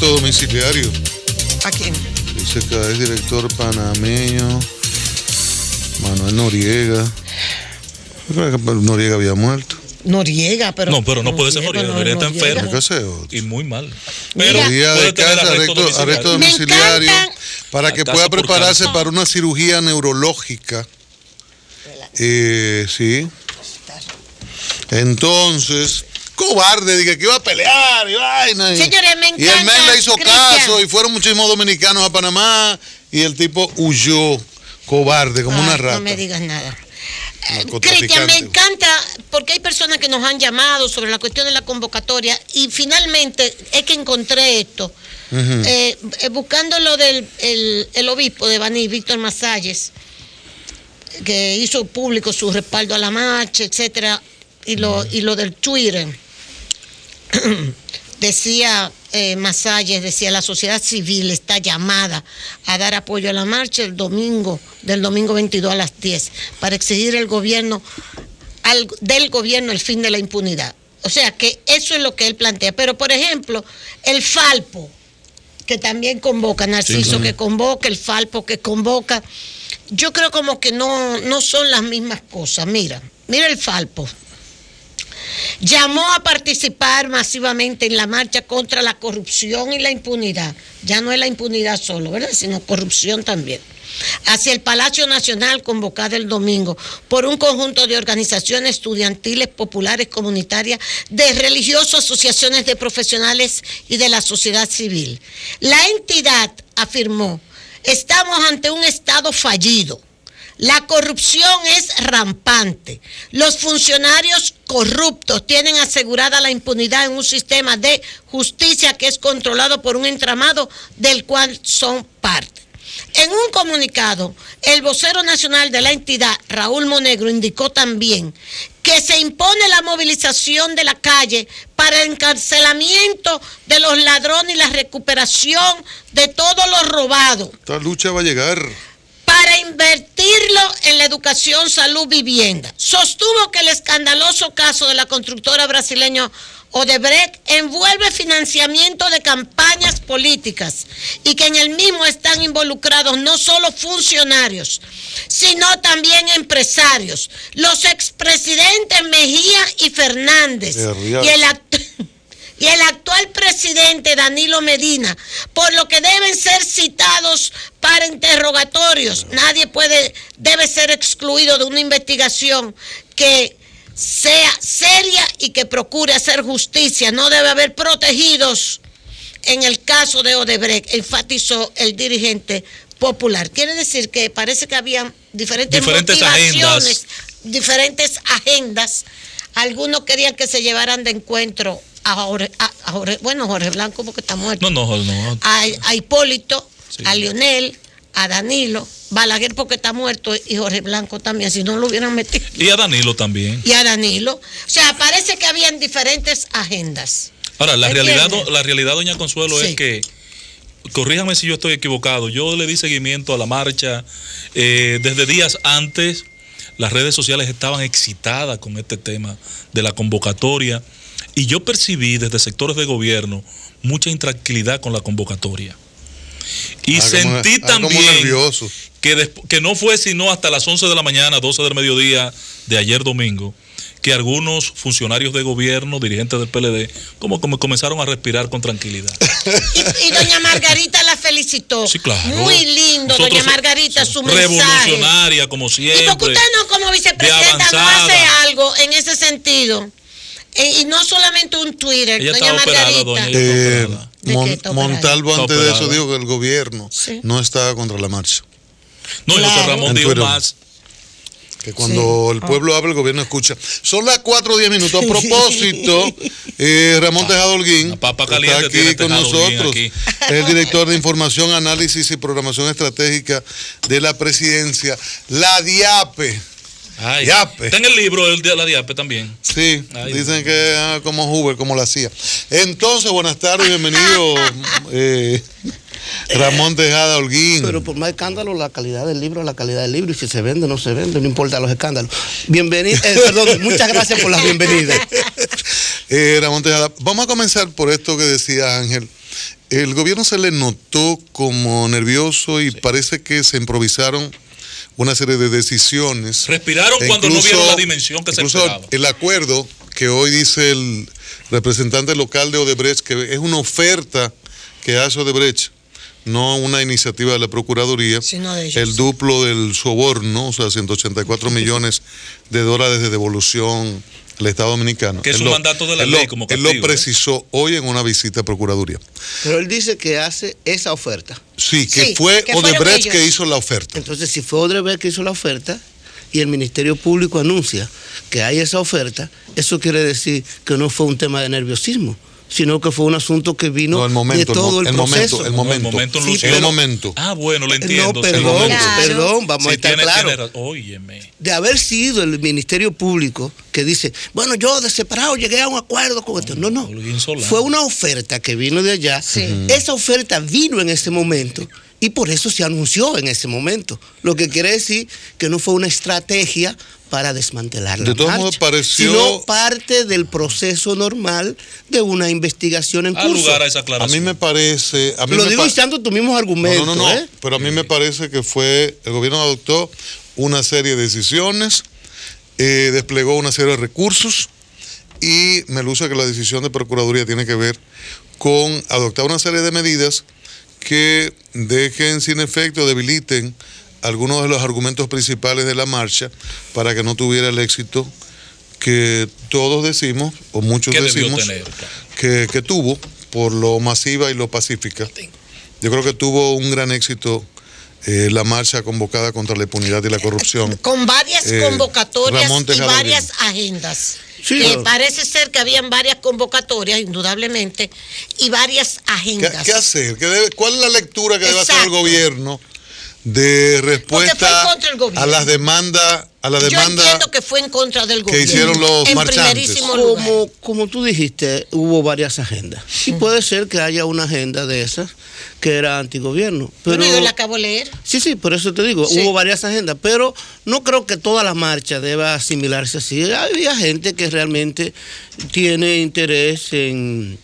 Domiciliario. ¿A quién? Dice que es director panameño Manuel Noriega. Yo creo que Noriega había muerto. Noriega, pero... No, pero no puede ser Noriega. Noriega está enfermo. ¿Qué hace otro? Y muy mal. Pero día de casa, arresto domiciliario para que pueda prepararse para una cirugía neurológica. Sí. Entonces... cobarde, dije que iba a pelear y vaina. Señores, me encanta. Y el men le hizo Cristian. caso y fueron muchísimos dominicanos a Panamá y el tipo huyó, cobarde, como una rata. No me digas nada. Narcotraficante. Cristian, me encanta porque hay personas que nos han llamado sobre la cuestión de la convocatoria y finalmente es que encontré esto. Buscando lo del el obispo de Baní, Víctor Masalles, que hizo público su respaldo a la marcha, etcétera, y lo del Twitter. Decía Masalles, decía, la sociedad civil está llamada a dar apoyo a la marcha del domingo 22 a las 10 para exigir del gobierno el fin de la impunidad. O sea que eso es lo que él plantea. Pero por ejemplo, el Falpo, que también convoca, Narciso, sí, que convoca, el Falpo que convoca, yo creo como que no son las mismas cosas. Mira el Falpo. Llamó a participar masivamente en la marcha contra la corrupción y la impunidad. Ya no es la impunidad solo, ¿verdad? Sino corrupción también. Hacia el Palacio Nacional, convocada el domingo por un conjunto de organizaciones estudiantiles, populares, comunitarias, de religiosos, asociaciones de profesionales y de la sociedad civil. La entidad afirmó: estamos ante un Estado fallido. La corrupción es rampante. Los funcionarios corruptos tienen asegurada la impunidad en un sistema de justicia que es controlado por un entramado del cual son parte. En un comunicado, el vocero nacional de la entidad, Raúl Monegro, indicó también que se impone la movilización de la calle para el encarcelamiento de los ladrones y la recuperación de todo lo robado. Esta lucha va a llegar. Para invertirlo en la educación, salud, vivienda. Sostuvo que el escandaloso caso de la constructora brasileña Odebrecht envuelve financiamiento de campañas políticas y que en el mismo están involucrados no solo funcionarios, sino también empresarios, los expresidentes Mejía y Fernández y el actual presidente Danilo Medina, por lo que deben ser citados para interrogatorios. Nadie debe ser excluido de una investigación que sea seria y que procure hacer justicia. No debe haber protegidos en el caso de Odebrecht, enfatizó el dirigente popular. Quiere decir que parece que habían diferentes motivaciones, diferentes agendas. Algunos querían que se llevaran de encuentro a Jorge Blanco porque está muerto. No. A Hipólito, sí, a Leonel, a Danilo, Balaguer porque está muerto y Jorge Blanco también, si no lo hubieran metido. Y a Danilo también. O sea, parece que habían diferentes agendas. Ahora, la realidad, doña Consuelo, sí, es que, corríjame si yo estoy equivocado, yo le di seguimiento a la marcha desde días antes. Las redes sociales estaban excitadas con este tema de la convocatoria y yo percibí desde sectores de gobierno mucha intranquilidad con la convocatoria. Y sentí también que no fue sino hasta las 11 de la mañana, 12 del mediodía de ayer domingo, que algunos funcionarios de gobierno, dirigentes del PLD, como comenzaron a respirar con tranquilidad. Y doña Margarita la felicitó. Sí, claro. Muy lindo, nosotros, doña Margarita, su mensaje. Revolucionaria, como siempre. Y porque usted no, como vicepresidenta, no hace algo en ese sentido. Y no solamente un Twitter, ella doña Margarita. Montalvo antes de eso dijo que el gobierno no estaba contra la marcha. No, claro. José Ramón dijo más. Que cuando el pueblo habla, el gobierno escucha. Son las 4:10. A propósito, Ramón Tejada Holguín está aquí con nosotros. El director de Información, Análisis y Programación Estratégica de la Presidencia, la DIAPE. DIAPE. Está en el libro de la DIAPE también. Sí, dicen que como Hoover, como la hacía. Entonces, buenas tardes, bienvenido. Ramón Tejada Holguín. Pero por más escándalo, la calidad del libro es la calidad del libro, y si se vende o no se vende, no importa los escándalos. Bienvenido, perdón, muchas gracias por las bienvenidas. Ramón Tejada, vamos a comenzar por esto que decía Ángel. el gobierno se le notó como nervioso y parece que se improvisaron una serie de decisiones. Respiraron cuando no vieron la dimensión que se esperaba. El acuerdo que hoy dice el representante local de Odebrecht, que es una oferta que hace Odebrecht, no una iniciativa de la Procuraduría, sino de ellos. El duplo del soborno, o sea, 184 millones de dólares de devolución al Estado Dominicano. Que es un mandato de la ley como castigo. Él lo precisó hoy en una visita a Procuraduría. Pero él dice que hace esa oferta. Sí, que fue Odebrecht que hizo la oferta. Entonces, si fue Odebrecht que hizo la oferta y el Ministerio Público anuncia que hay esa oferta, eso quiere decir que no fue un tema de nerviosismo, sino que fue un asunto que vino de todo el proceso. El momento. Ah, bueno, lo entiendo. No, perdón, vamos a estar claros. Óyeme. De haber sido el Ministerio Público que dice, bueno, yo de separado llegué a un acuerdo con esto. No. Fue una oferta que vino de allá. Sí. Esa oferta vino en ese momento y por eso se anunció en ese momento. Lo que quiere decir que no fue una estrategia para desmantelar la marcha, sino parte del proceso normal de una investigación en curso. Lugar a esa aclaración. A mí me parece... Lo digo usando tus mismos argumentos. No, pero a mí me parece que el gobierno adoptó una serie de decisiones, desplegó una serie de recursos y me luce que la decisión de Procuraduría tiene que ver con adoptar una serie de medidas que dejen sin efecto, debiliten algunos de los argumentos principales de la marcha para que no tuviera el éxito que todos decimos, o muchos decimos, que tuvo por lo masiva y lo pacífica. Yo creo que tuvo un gran éxito la marcha convocada contra la impunidad y la corrupción. Con varias convocatorias y varias agendas. Sí, parece ser que habían varias convocatorias, indudablemente, y varias agendas. ¿Qué hacer? ¿Cuál es la lectura que debe hacer el gobierno de respuesta a las demandas? Yo entiendo que fue en contra del gobierno. Que hicieron los marchantes. Como tú dijiste, hubo varias agendas. Y puede ser que haya una agenda de esas que era antigobierno. Pero yo la acabo de leer. Sí, por eso te digo, hubo varias agendas. Pero no creo que toda la marcha deba asimilarse así. Había gente que realmente tiene interés en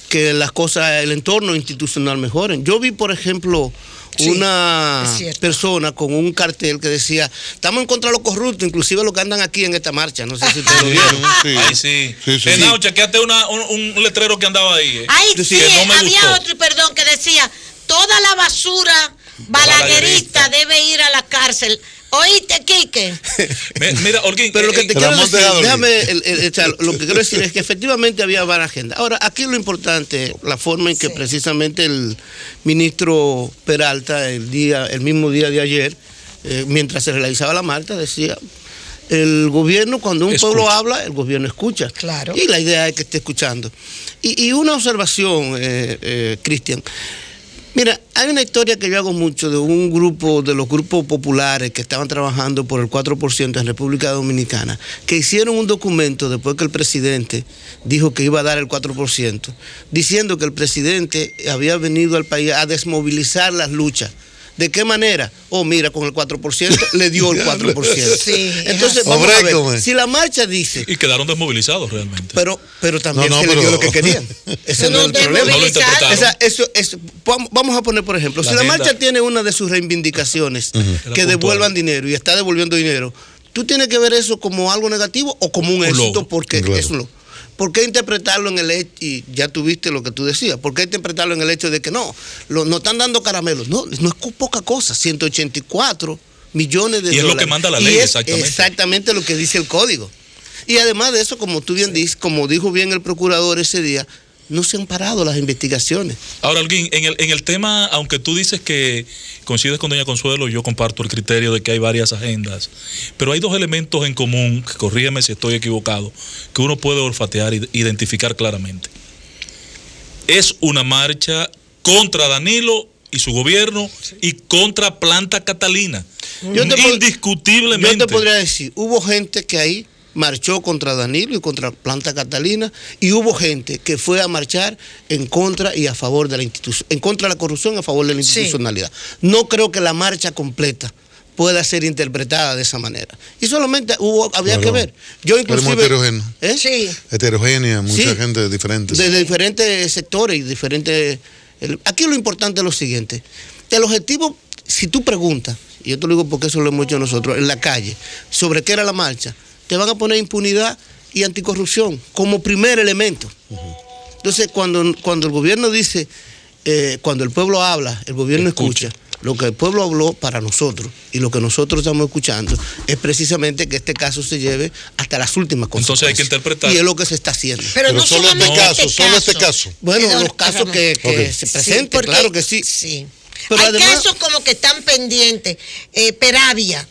que las cosas, el entorno institucional mejoren. Yo vi, por ejemplo, una persona con un cartel que decía, estamos en contra de los corruptos, inclusive los que andan aquí en esta marcha. No sé si ustedes lo vieron. Sí. Henao, chequeate un letrero que andaba ahí. Había otro, que decía, toda la basura balaguerista debe ir a la cárcel. ¿Oíste, Quique? Mira, Holguín, pero lo que te quiero decir, lo que quiero decir es que efectivamente había varias agendas. Ahora, aquí lo importante, la forma en que precisamente el ministro Peralta, el mismo día de ayer, mientras se realizaba la marcha, decía, el gobierno, cuando un pueblo habla, el gobierno escucha. Claro. Y la idea es que esté escuchando. Y una observación, Cristian. Mira, hay una historia que yo hago mucho de un grupo, de los grupos populares que estaban trabajando por el 4% en República Dominicana, que hicieron un documento después que el presidente dijo que iba a dar el 4%, diciendo que el presidente había venido al país a desmovilizar las luchas. ¿De qué manera? Mira, con el 4% le dio el 4%. Sí, entonces, vamos a ver, si la marcha dice... Y quedaron desmovilizados realmente. Pero también se le dio lo que querían. Ese no es el problema. No lo interpretaron. Vamos a poner, por ejemplo, si la marcha tiene una de sus reivindicaciones, que devuelvan dinero y está devolviendo dinero, ¿tú tienes que ver eso como algo negativo o como un éxito? Porque es un logro. ¿Por qué interpretarlo en el hecho, y ya tuviste lo que tú decías, por qué interpretarlo en el hecho de que no están dando caramelos? No es poca cosa, 184 millones de dólares. Y es lo que manda la ley, exactamente. Exactamente lo que dice el código. Y además de eso, como tú bien dices, como dijo bien el procurador ese día, no se han parado las investigaciones. Ahora, Holguín, en el tema, aunque tú dices que coincides con doña Consuelo, yo comparto el criterio de que hay varias agendas, pero hay dos elementos en común, corrígeme si estoy equivocado, que uno puede olfatear e identificar claramente. Es una marcha contra Danilo y su gobierno y contra Planta Catalina. Indiscutiblemente. Yo te podría decir, hubo gente que ahí marchó contra Danilo y contra Planta Catalina, y hubo gente que fue a marchar en contra y a favor de la institución, en contra de la corrupción, a favor de la institucionalidad. No creo que la marcha completa pueda ser interpretada de esa manera. Y solamente había que ver. Yo inclusive heterogénea, mucha gente diferente. De diferentes sectores y diferentes Aquí lo importante es lo siguiente. El objetivo, si tú preguntas, y yo te lo digo porque eso lo hemos hecho nosotros, en la calle, sobre qué era la marcha, te van a poner impunidad y anticorrupción como primer elemento. Entonces, cuando el gobierno dice, cuando el pueblo habla, el gobierno escucha. Lo que el pueblo habló para nosotros y lo que nosotros estamos escuchando es precisamente que este caso se lleve hasta las últimas consecuencias. Entonces hay que interpretar. Y es lo que se está haciendo. Pero no solo este caso. Bueno, los casos que se presenten, sí, claro que sí. Sí. Pero hay además, casos como que están pendientes. Peravia.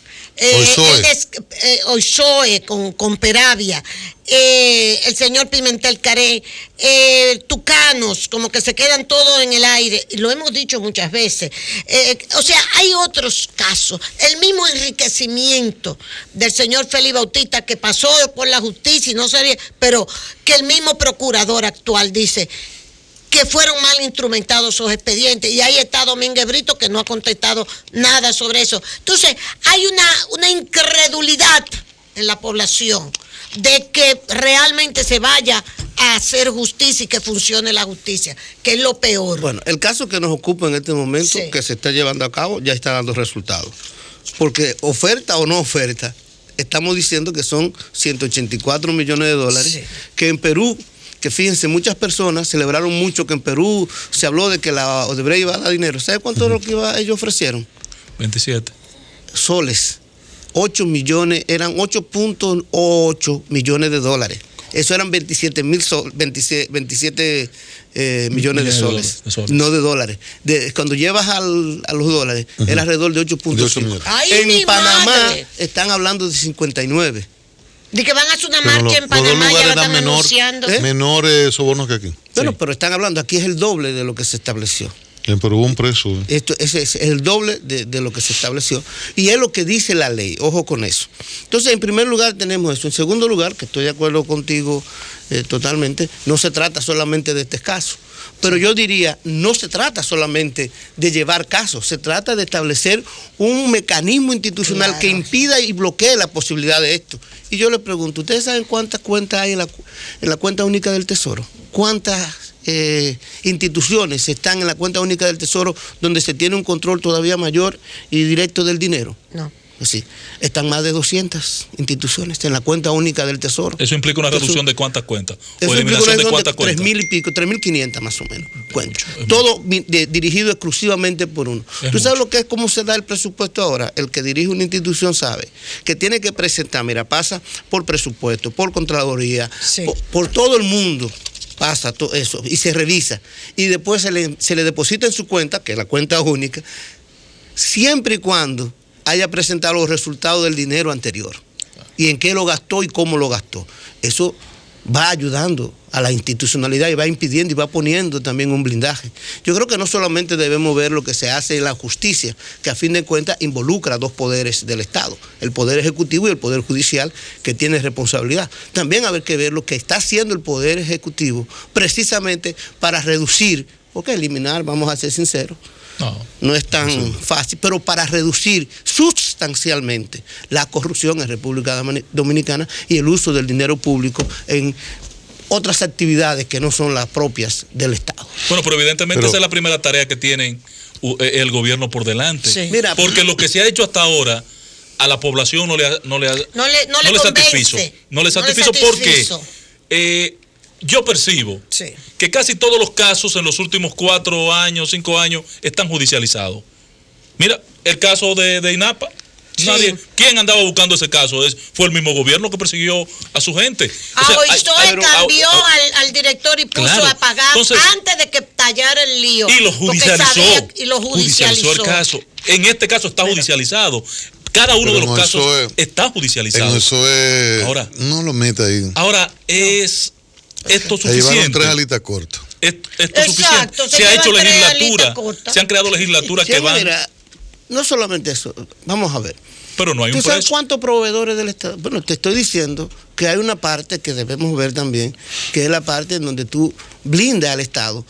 Oisoe con Peravia, el señor Pimentel Caré, Tucanos, como que se quedan todos en el aire, y lo hemos dicho muchas veces. O sea, hay otros casos, el mismo enriquecimiento del señor Félix Bautista, que pasó por la justicia y no sabía, pero que el mismo procurador actual dice que fueron mal instrumentados esos expedientes, y ahí está Domínguez Brito, que no ha contestado nada sobre eso. Entonces, hay una incredulidad en la población de que realmente se vaya a hacer justicia y que funcione la justicia, que es lo peor. Bueno, el caso que nos ocupa en este momento, sí, que se está llevando a cabo, ya está dando resultados. Porque oferta o no oferta, estamos diciendo que son 184 millones de dólares, sí, que en Perú, que fíjense, muchas personas celebraron mucho que en Perú se habló de que la Odebrecht iba a dar dinero. ¿Sabe cuánto es lo que ellos ofrecieron? 27 soles. 8 millones, eran 8.8 millones de dólares. Eso eran 27 millones de soles, no de dólares. Cuando llevas a los dólares, era alrededor de 8.5. En Panamá están hablando de 59. De que van a hacer una marcha en Panamá, ya la están anunciando. Menores sobornos que aquí. Bueno, sí, pero están hablando, aquí es el doble de lo que se estableció. En Perú hubo un preso. Ese es el doble de lo que se estableció. Y es lo que dice la ley, ojo con eso. Entonces, en primer lugar tenemos eso. En segundo lugar, que estoy de acuerdo contigo totalmente, no se trata solamente de este caso. Pero yo diría, no se trata solamente de llevar casos, se trata de establecer un mecanismo institucional, claro, que impida y bloquee la posibilidad de esto. Y yo les pregunto, ¿ustedes saben cuántas cuentas hay en la cuenta única del Tesoro? ¿Cuántas instituciones están en la cuenta única del Tesoro donde se tiene un control todavía mayor y directo del dinero? No. Sí, están más de 200 instituciones en la cuenta única del Tesoro. ¿Eso implica una reducción de cuántas cuentas? ¿O eliminación de cuántas cuentas? 3.000 y pico, 3.500 más o menos cuentas. Todo dirigido exclusivamente por uno. ¿Tú sabes lo que es, cómo se da el presupuesto ahora? El que dirige una institución sabe que tiene que presentar, mira, pasa por presupuesto, por Contraloría, sí, por todo el mundo. Pasa todo eso y se revisa. Y después se le deposita en su cuenta, que es la cuenta única, siempre y cuando haya presentado los resultados del dinero anterior y en qué lo gastó y cómo lo gastó. Eso va ayudando a la institucionalidad y va impidiendo y va poniendo también un blindaje. Yo creo que no solamente debemos ver lo que se hace en la justicia, que a fin de cuentas involucra a dos poderes del Estado, el Poder Ejecutivo y el Poder Judicial, que tiene responsabilidad. También hay que ver lo que está haciendo el Poder Ejecutivo precisamente para reducir, porque eliminar, vamos a ser sinceros, no es tan fácil, pero para reducir sustancialmente la corrupción en República Dominicana y el uso del dinero público en otras actividades que no son las propias del Estado. Bueno, pero evidentemente esa es la primera tarea que tienen el gobierno por delante. Sí. Mira, porque lo que se ha hecho hasta ahora a la población no le satisfizo. No le satisfizo porque yo percibo, sí, que casi todos los casos en los últimos 4 años, 5 años están judicializados. Mira, el caso de INAPA. Sí. ¿Quién andaba buscando ese caso? Fue el mismo gobierno que persiguió a su gente. Oisoe cambió al director y puso, claro, a pagar, entonces, antes de que tallara el lío. Y lo judicializó el caso. En este caso está judicializado. Cada uno de los casos está judicializado. Ahora, no lo meta ahí. Ahora, ¿es esto suficiente? Llevaron 3 alitas cortas. ¿Esto es suficiente? Se ha hecho legislatura. Se han creado legislaturas que van... Mira, no solamente eso, vamos a ver. Pero no hay un precio. ¿Tú sabes cuántos proveedores del Estado? Bueno, te estoy diciendo que hay una parte que debemos ver también, que es la parte en donde tú blindas al Estado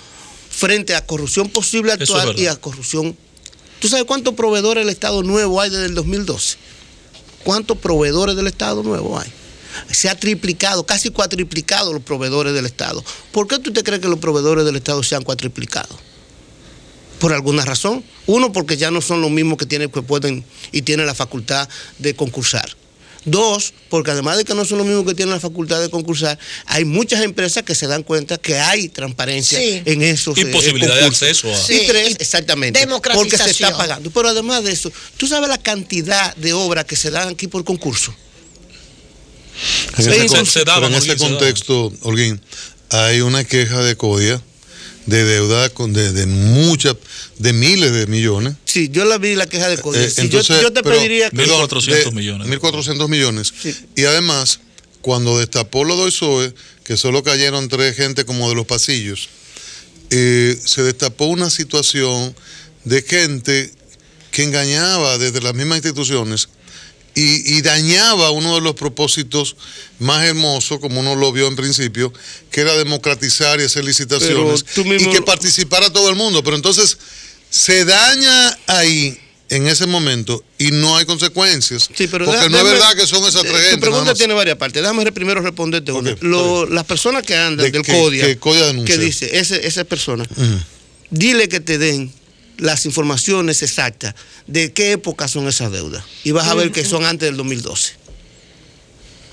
frente a corrupción posible actual y a corrupción. ¿Tú sabes cuántos proveedores del Estado nuevo hay desde el 2012? ¿Cuántos proveedores del Estado nuevo hay? Se ha triplicado, casi cuatriplicado los proveedores del Estado. ¿Por qué tú te crees que los proveedores del Estado se han cuatriplicado? por alguna razón. Uno, porque ya no son los mismos que pueden y tienen la facultad de concursar. Dos, porque además de que no son los mismos que tienen la facultad de concursar, hay muchas empresas que se dan cuenta que hay transparencia en esos y posibilidad de acceso a... Y tres, exactamente, democratización. porque se está pagando. Pero además de eso, ¿tú sabes la cantidad de obras que se dan aquí por concurso? En ese contexto, Holguín, hay una queja de CODIA de deuda de miles de millones. Sí, yo la vi, la queja de CODIA. Entonces, yo te pediría... 1.400 millones. 1.400 millones. Sí. Y además, cuando destapó lo de OISOE, que solo cayeron 3 gente como de los pasillos, se destapó una situación de gente que engañaba desde las mismas instituciones y dañaba uno de los propósitos más hermosos, como uno lo vio en principio, que era democratizar y hacer licitaciones y que participara todo el mundo. Pero entonces se daña ahí en ese momento y no hay consecuencias. Sí, pero porque no es verdad que son esas 3 gente. Tu pregunta tiene varias partes. Déjame primero responderte una. Las personas que andan del CODIA, que dice, esa persona, dile que te den las informaciones exactas de qué época son esas deudas. Y vas a ver que son antes del 2012.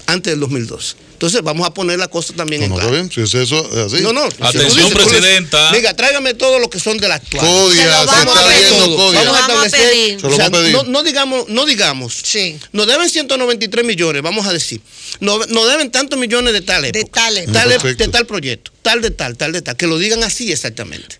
Antes del 2012. Entonces vamos a poner la cosa también en claro. Bien, si es eso, así. No. Atención, presidenta. Diga, tráigame todo lo que son de la actual. CODIA, se está viendo CODIA. Vamos a establecer. Se lo vamos a pedir. No digamos. Sí. Nos deben 193 millones, vamos a decir. Nos deben tantos millones de tal época. De tal de tal proyecto. Tal de tal. Que lo digan así exactamente.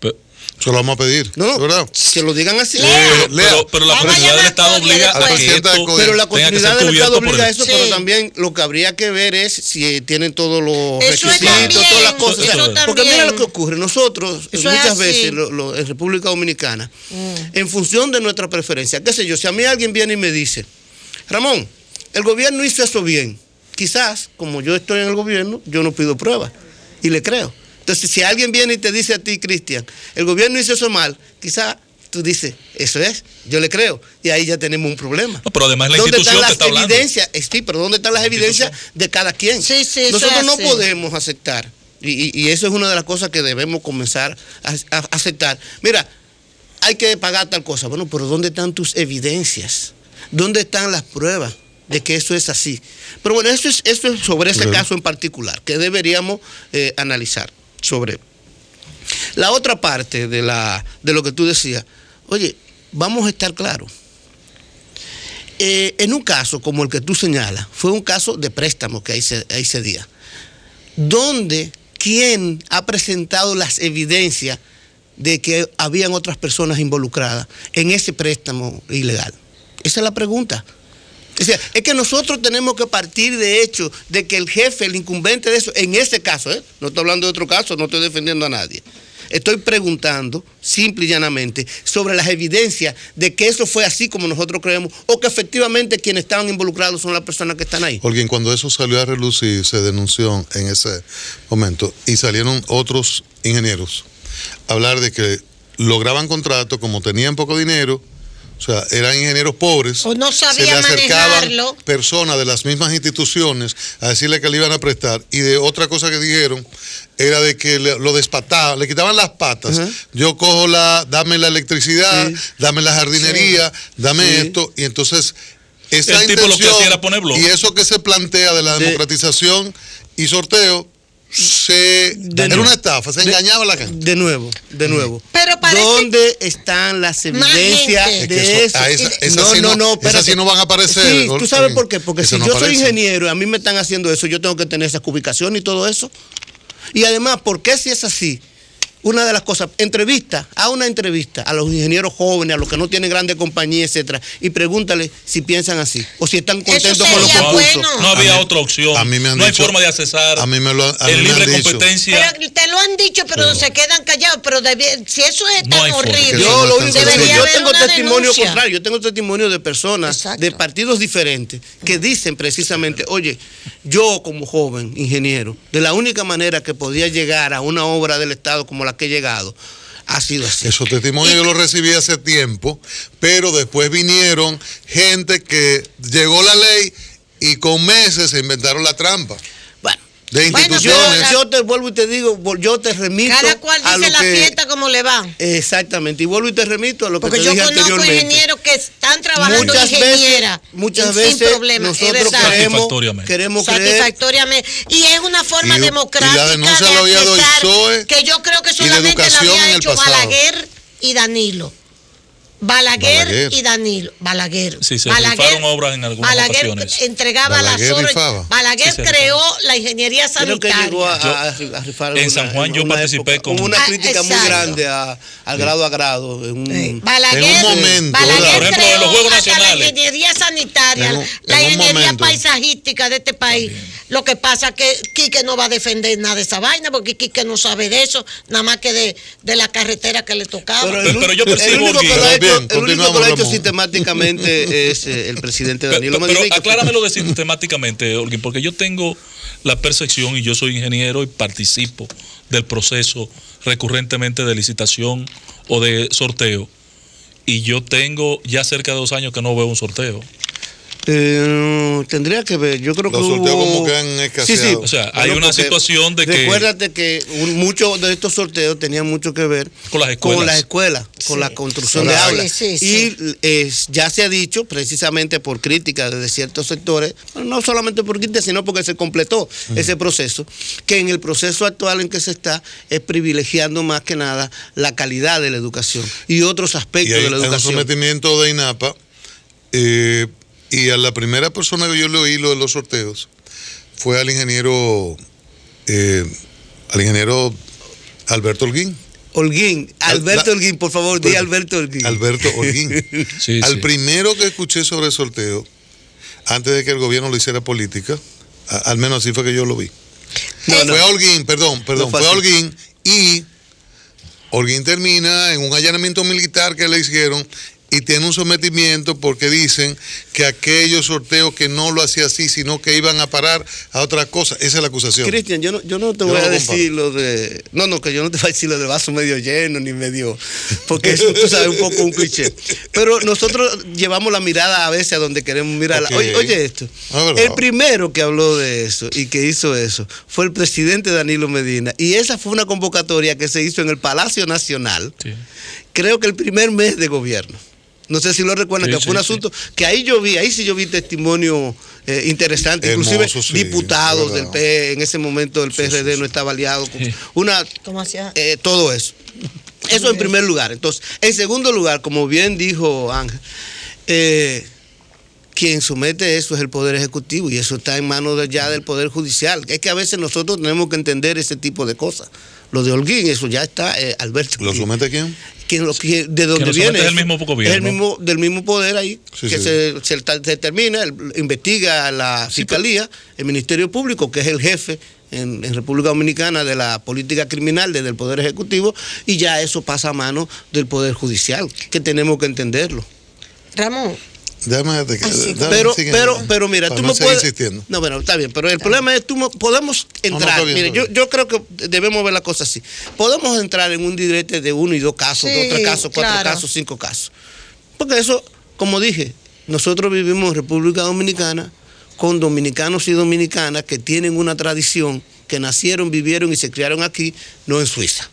Se lo vamos a pedir. No, ¿verdad? que lo digan así. Pero la continuidad del Estado obliga a que esto pero la continuidad del Estado obliga a eso, Sí. pero también lo que habría que ver es si tienen todos los Eso requisitos, todas las cosas. Eso Porque también. mira lo que ocurre. Nosotros, muchas veces, en República Dominicana, en función de nuestra preferencia, qué sé yo, si a mí alguien viene y me dice, Ramón, el gobierno hizo eso bien, quizás, como yo estoy en el gobierno, yo no pido pruebas y le creo. Entonces, si alguien viene y te dice a ti, Cristian, el gobierno hizo eso mal, quizás tú dices, eso es, yo le creo, y ahí ya tenemos un problema. No, pero además la institución te está hablando. ¿Dónde están las evidencias? Sí, pero ¿dónde están las evidencias de cada quien? Sí, Nosotros no podemos aceptar, y eso es una de las cosas que debemos comenzar a aceptar. Mira, hay que pagar tal cosa. Bueno, pero ¿dónde están tus evidencias? ¿Dónde están las pruebas de que eso es así? Pero bueno, eso es sobre ese caso en particular, que deberíamos analizar sobre la otra parte de lo que tú decías. Oye, vamos a estar claros. En un caso como el que tú señalas, fue un caso de préstamo que ahí se día, donde ¿quién ha presentado las evidencias de que habían otras personas involucradas en ese préstamo ilegal? Esa es la pregunta. O sea, es que nosotros tenemos que partir de hecho de que el jefe, el incumbente de eso, en ese caso, no estoy hablando de otro caso, no estoy defendiendo a nadie. Estoy preguntando, simple y llanamente, sobre las evidencias de que eso fue así como nosotros creemos, o que efectivamente quienes estaban involucrados son las personas que están ahí. Porque cuando eso salió a relucir, se denunció en ese momento, y salieron otros ingenieros a hablar de que lograban contratos, como tenían poco dinero, o sea, eran ingenieros pobres. O no sabía se le acercaban manejarlo. personas de las mismas instituciones a decirle que le iban a prestar. Y de otra cosa que dijeron era de que lo despataban, le quitaban las patas. Yo cojo dame la electricidad, dame la jardinería, dame esto. Y entonces, esa el tipo lo que hacía era poner bloques. Y eso que se plantea de la democratización y sorteo, era una estafa, se engañaba a la gente. De nuevo. Pero parece ¿dónde están las evidencias de eso? Esas sí no van a aparecer. Sí, ¿tú sabes por qué? Porque eso si no yo aparece. soy ingeniero y a mí me están haciendo eso, yo tengo que tener esa ubicación y todo eso. Y además, ¿por qué si es así? Una de las cosas, a una entrevista a los ingenieros jóvenes, a los que no tienen grandes compañías, etcétera, y pregúntale si piensan así o si están contentos con los concursos. Bueno. No había otra opción. A mí me han no hay dicho, forma de accesar en libre competencia. Pero te lo han dicho, pero se quedan callados. Pero si eso es No tan hay forma. horrible, Yo lo único que debería yo haber tengo una testimonio denuncia. contrario, yo tengo testimonio de personas Exacto. de partidos diferentes que dicen precisamente, oye, yo como joven ingeniero, de la única manera que podía llegar a una obra del Estado como la que he llegado, ha sido así. Esos testimonios yo los recibí hace tiempo, pero después vinieron gente que llegó la ley y con meses se inventaron la trampa. Bueno, de instituciones. Yo te vuelvo y te digo, yo te remito. Cada cual dice la fiesta como le va. Exactamente, y vuelvo y te remito a lo que te dije anteriormente. Porque yo conozco ingenieros que están trabajando muchas veces sin problema. Nosotros queremos satisfactoriamente. Y es una forma democrática y la denuncia la había dado el PSOE, que yo creo que solamente la había hecho Balaguer y Danilo. Balaguer y Danilo. Balaguer. Sí, se rifaron obras en algunas ocasiones. Entregaba las obras. Balaguer creó la ingeniería sanitaria. Creo que llegó a rifar en San Juan yo participé con una crítica muy grande al grado a grado. Balaguer, en un momento, Balaguer por ejemplo, creó de los Juegos hasta Nacionales. la ingeniería sanitaria, la ingeniería paisajística de este país. Lo que pasa es que Quique no va a defender nada de esa vaina, porque Quique no sabe de eso, nada más que de la carretera que le tocaba. Pero yo percibo el único que lo ha hecho sistemáticamente es el presidente Danilo Medina. Pero acláramelo de sistemáticamente, Holguín, porque yo tengo la percepción, y yo soy ingeniero y participo del proceso recurrentemente de licitación o de sorteo, y yo tengo ya cerca de 2 años que no veo un sorteo. Tendría que ver, yo creo los que sorteos como que han escaseado. Sí. O sea, hay una situación de que... Recuérdate que muchos de estos sorteos tenían mucho que ver con las escuelas, con la construcción de aulas. Y ya se ha dicho, precisamente por crítica de ciertos sectores, no solamente por crítica, sino porque se completó ese proceso, que en el proceso actual en que se está es privilegiando más que nada la calidad de la educación y otros aspectos de la educación. Hay un sometimiento de INAPA, y a la primera persona que yo le oí lo de los sorteos fue al ingeniero Alberto Holguín. Alberto Holguín, por favor, di Alberto Holguín. Alberto Holguín. Al primero que escuché sobre el sorteo, antes de que el gobierno lo hiciera política, al menos así fue que yo lo vi. Fue Holguín, perdón, fue Holguín, y Holguín termina en un allanamiento militar que le hicieron y tiene un sometimiento porque dicen que aquellos sorteos que no lo hacía así, sino que iban a parar a otra cosa. Esa es la acusación. Cristian, yo no te voy a decir lo de... que yo no te voy a decir lo del vaso medio lleno ni medio... Porque eso, tú sabes, un poco un cliché. Pero nosotros llevamos la mirada a veces a donde queremos mirarla. Okay. Oye esto. El primero que habló de eso y que hizo eso fue el presidente Danilo Medina. Y esa fue una convocatoria que se hizo en el Palacio Nacional. Sí. Creo que el primer mes de gobierno. No sé si lo recuerdan, que fue un asunto que ahí sí yo vi testimonio interesante, inclusive diputados del PE, en ese momento el PRD no estaba aliado. ¿Cómo hacía? Todo eso. Eso en primer lugar. Entonces, en segundo lugar, como bien dijo Ángel, quien somete eso es el Poder Ejecutivo y eso está en manos ya del Poder Judicial. Es que a veces nosotros tenemos que entender ese tipo de cosas. Lo de Holguín, eso ya está, Alberto. ¿Lo somete quién? De donde viene. Es el mismo gobierno. Es del mismo poder ahí, se termina, investiga la Fiscalía, el Ministerio Público, que es el jefe en República Dominicana de la política criminal desde el Poder Ejecutivo, y ya eso pasa a manos del Poder Judicial, que tenemos que entenderlo. Ramón. Pero mira, tú me puedes... Insistiendo. No, bueno, está bien, pero el problema es podemos entrar. Mire, yo creo que debemos ver la cosa así. Podemos entrar en un direte de 1 y 2 casos, 2, 3 casos, 4 casos, 5 casos. Porque eso, como dije, nosotros vivimos en República Dominicana con dominicanos y dominicanas que tienen una tradición, que nacieron, vivieron y se criaron aquí, no en Suiza.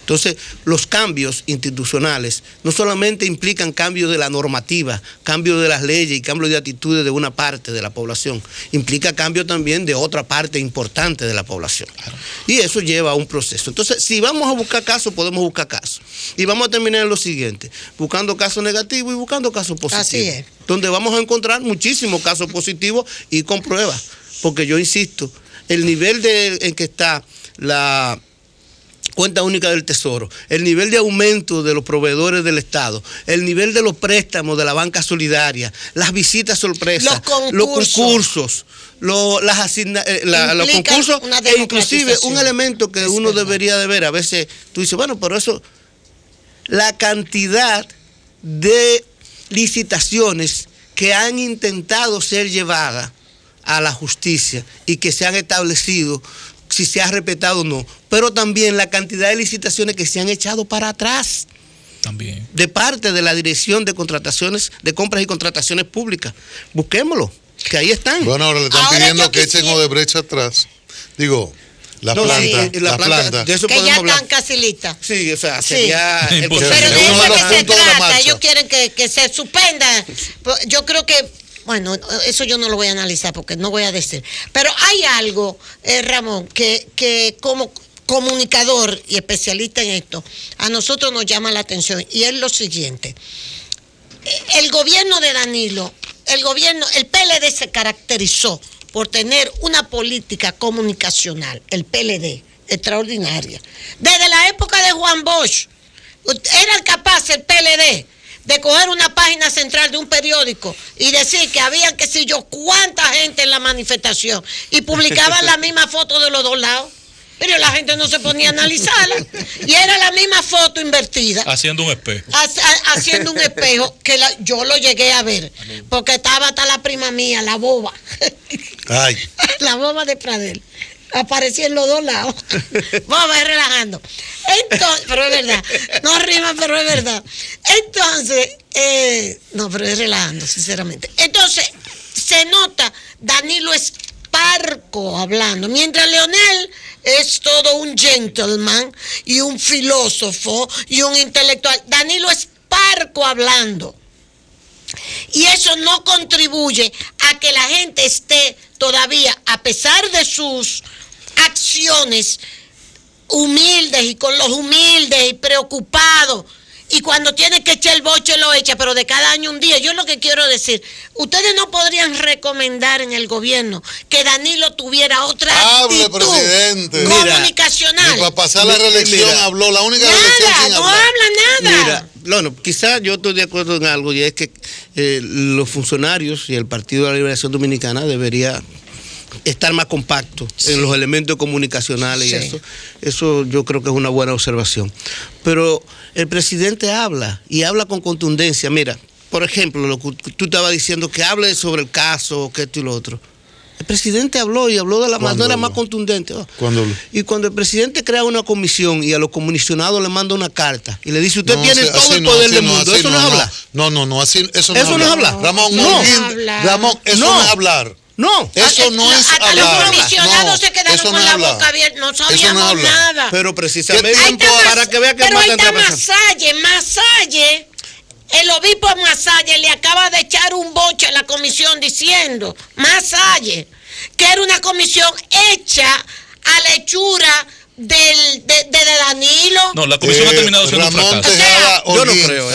Entonces, los cambios institucionales no solamente implican cambio de la normativa, cambio de las leyes y cambio de actitudes de una parte de la población, implica cambio también de otra parte importante de la población. Y eso lleva a un proceso. Entonces, si vamos a buscar casos, podemos buscar casos. Y vamos a terminar en lo siguiente, buscando casos negativos y buscando casos positivos. Así es. Donde vamos a encontrar muchísimos casos positivos y con pruebas. Porque yo insisto, el nivel en que está la cuenta única del Tesoro, el nivel de aumento de los proveedores del Estado, el nivel de los préstamos de la banca solidaria, las visitas sorpresas, los concursos, los concursos, e inclusive un elemento que uno debería de ver, a veces tú dices, bueno, pero eso, la cantidad de licitaciones que han intentado ser llevadas a la justicia y que se han establecido, si se ha respetado o no, pero también la cantidad de licitaciones que se han echado para atrás. También. De parte de la Dirección de Contrataciones, de Compras y Contrataciones Públicas. Busquémoslo, que ahí están. Bueno, ahora le están pidiendo que echen Odebrecht atrás. Digo, la planta. De eso que ya están casi listas. Sí, o sea, sería... Sí. Pero de eso es que se trata. Ellos quieren que se suspenda. Yo creo que, bueno, eso yo no lo voy a analizar porque no voy a decir. Pero hay algo, Ramón, que como comunicador y especialista en esto, a nosotros nos llama la atención, y es lo siguiente. El gobierno de Danilo, el PLD se caracterizó por tener una política comunicacional, el PLD, extraordinaria. Desde la época de Juan Bosch, era capaz el PLD de coger una página central de un periódico y decir que había, qué sé yo, cuánta gente en la manifestación, y publicaban la misma foto de los dos lados. Pero la gente no se ponía a analizarla. Y era la misma foto invertida. Haciendo un espejo. Haciendo un espejo, que yo lo llegué a ver. Porque estaba hasta la prima mía, la boba. Ay. La boba de Pradel. Aparecía en los dos lados. Vamos a ir relajando. Entonces, pero es verdad. No rima, pero es verdad. Entonces, no, pero es relajando, sinceramente. Entonces, se nota, Danilo es parco hablando, mientras Leonel es todo un gentleman y un filósofo y un intelectual. Danilo es parco hablando. Y eso no contribuye a que la gente esté todavía, a pesar de sus acciones humildes y con los humildes y preocupados, y cuando tiene que echar el boche lo echa, pero de cada año un día. Yo lo que quiero decir, ustedes no podrían recomendar en el gobierno que Danilo tuviera otra actitud comunicacional. Para pasar la reelección habló, la única reelección sin no hablar. habla nada. Mira, bueno, quizás yo estoy de acuerdo en algo, y es que los funcionarios y el Partido de la Liberación Dominicana debería estar más compacto en los elementos comunicacionales y eso yo creo que es una buena observación. Pero el presidente habla y habla con contundencia. Mira, por ejemplo, lo que tú estabas diciendo, que hable sobre el caso, que esto y lo otro. El presidente habló y habló de la manera más contundente. ¿Cuándo habló? Y cuando el presidente crea una comisión y a los comisionados le manda una carta y le dice, usted tiene todo el poder del mundo, ¿eso no es hablar? No, así, eso no es hablar. Ramón, Ramón, eso no es hablar. No, eso no es hablar. Los comisionados se quedaron con la boca abierta, no sabíamos nada. Pero precisamente para que vea que pero ahí está Masalle, el obispo Masalle le acaba de echar un boche a la comisión diciendo, Masalle, que era una comisión hecha a la hechura de Danilo. No, la comisión ha terminado siendo un fracaso. Yo no creo.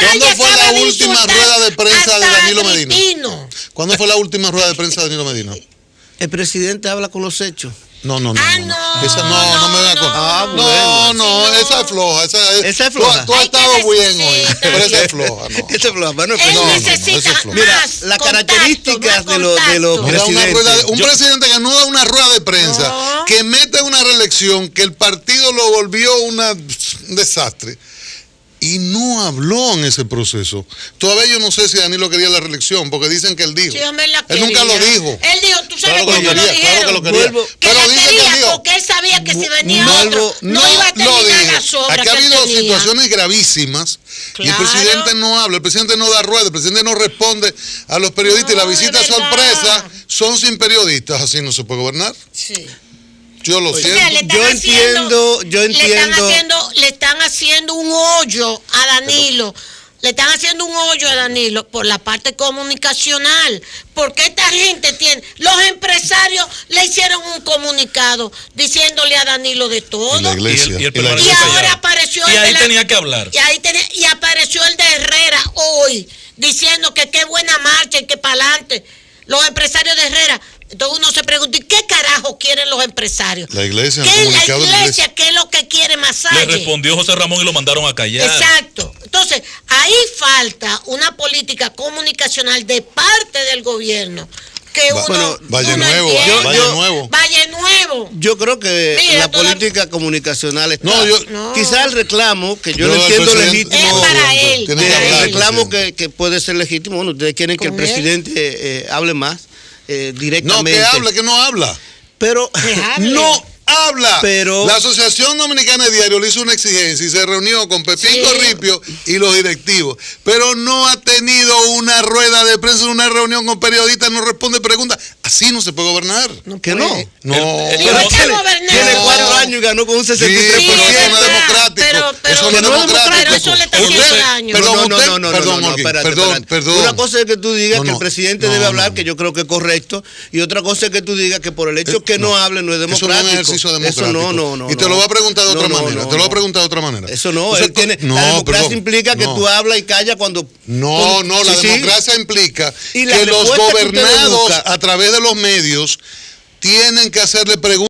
¿Cuándo fue la última rueda de prensa de Danilo Medina? ¿Cuándo fue la última rueda de prensa de Danilo Medina? El presidente habla con los hechos. No. No me da cuenta. No, esa es floja. Esa es floja. Tú has estado bien hoy, pero esa es floja. No. Esa es floja. Bueno, él necesita mira, las características de los presidentes. Un presidente que no da una rueda de prensa, que mete una reelección, que el partido lo volvió un desastre, y no habló en ese proceso. Todavía yo no sé si Danilo quería la reelección, porque dicen que él dijo. Sí, hombre, él nunca lo dijo. Él dijo, tú sabes cómo lo dijeron. Claro que lo quería. Que la quería porque él sabía que si venía otro, no iba a terminar las obras. Aquí ha habido situaciones gravísimas y el presidente no habla, el presidente no da rueda, el presidente no responde a los periodistas, y las visitas sorpresa son sin periodistas. Así no se puede gobernar. Sí. Yo lo siento. Yo entiendo. Le están haciendo un hoyo a Danilo. Le están haciendo un hoyo a Danilo por la parte comunicacional. Porque esta gente tiene. Los empresarios le hicieron un comunicado diciéndole a Danilo de todo. Y la iglesia. Y ahora apareció y ahí tenía que hablar. Y apareció el de Herrera hoy diciendo que qué buena marcha y que para adelante. Los empresarios de Herrera. Entonces uno se pregunta, ¿y qué carajo quieren los empresarios? La iglesia, ¿Qué es la iglesia? ¿Qué es lo que quiere Masalle? Le respondió José Ramón y lo mandaron a callar. Exacto. Entonces, ahí falta una política comunicacional de parte del gobierno. Que Valle Nuevo. Yo creo que la política comunicacional está. Quizás el reclamo, que yo lo entiendo legítimo. Es para él. El reclamo que puede ser legítimo. Bueno, ustedes quieren que el presidente hable más. Directamente. Que no habla. Pero no habla. Pero la Asociación Dominicana de Diario le hizo una exigencia y se reunió con Pepín Corripio y los directivos, pero no ha tenido una rueda de prensa, una reunión con periodistas, no responde preguntas. Así no se puede gobernar. ¿Que no? No. Tiene 4 años y ganó con un 63%. Sí, pero eso no es democrático. Eso no es democrático. Pero eso le está haciendo daño. Perdón. Una cosa es que tú digas que el presidente debe hablar, que yo creo que es correcto, y otra cosa es que tú digas que por el hecho que no hable no es democrático. Eso no es un ejercicio democrático. Eso no. Y te lo voy a preguntar de otra manera. Te lo voy a preguntar de otra manera. Eso no. La democracia implica que tú hablas y callas cuando... No, la democracia implica que los gobernados a través de los medios tienen que hacerle preguntas